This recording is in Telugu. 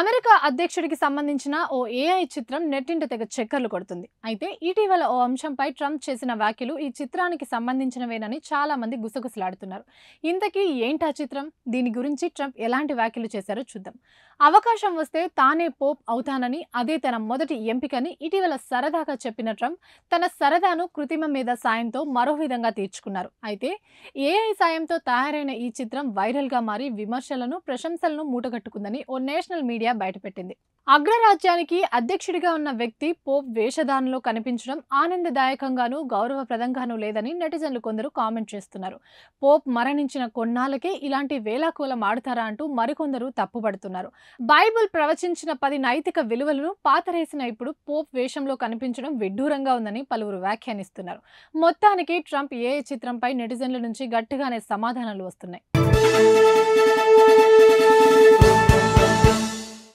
అమెరికా అధ్యక్షుడికి సంబంధించిన ఓ ఏఐ చిత్రం నెట్టింట తెగ చక్కర్లు కొడుతుంది. అయితే ఇటీవల ఓ అంశంపై ట్రంప్ చేసిన వ్యాఖ్యలు ఈ చిత్రానికి సంబంధించినవేనని చాలా మంది గుసగుసలాడుతున్నారు. ఇంతకీ ఏంటా చిత్రం? దీని గురించి ట్రంప్ ఎలాంటి వ్యాఖ్యలు చేశారో చూద్దాం. అవకాశం వస్తే తానే పోప్ అవుతానని, అదే తన మొదటి ఎంపికని ఇటీవల సరదాగా చెప్పిన ట్రంప్ తన సరదాను కృత్రిమ మీద సాయంతో మరో విధంగా తీర్చుకున్నారు. అయితే ఏఐ సాయంతో తయారైన ఈ చిత్రం వైరల్ గా మారి విమర్శలను, ప్రశంసలను మూటగట్టుకుందని ఓ నేషనల్ మీడియా బయటపెట్టింది. అగ్రరాజ్యానికి అధ్యక్షుడిగా ఉన్న వ్యక్తి పోప్ వేషధారణలో కనిపించడం ఆనందదాయకంగానూ గౌరవప్రదంగానూ లేదని నెటిజన్లు కొందరు కామెంట్ చేస్తున్నారు. పోప్ మరణించిన కొన్నాళ్ళకే ఇలాంటి వేలాకోలం ఆడుతారా అంటూ మరికొందరు తప్పుపడుతున్నారు. బైబిల్ ప్రవచించిన 10 నైతిక విలువలను పాతరేసిన ఇప్పుడు పోప్ వేషంలో కనిపించడం విడ్డూరంగా ఉందని పలువురు వ్యాఖ్యానిస్తున్నారు. మొత్తానికి ట్రంప్ ఏఐ చిత్రంపై నెటిజన్ల నుంచి గట్టిగానే సమాధానాలు వస్తున్నాయి.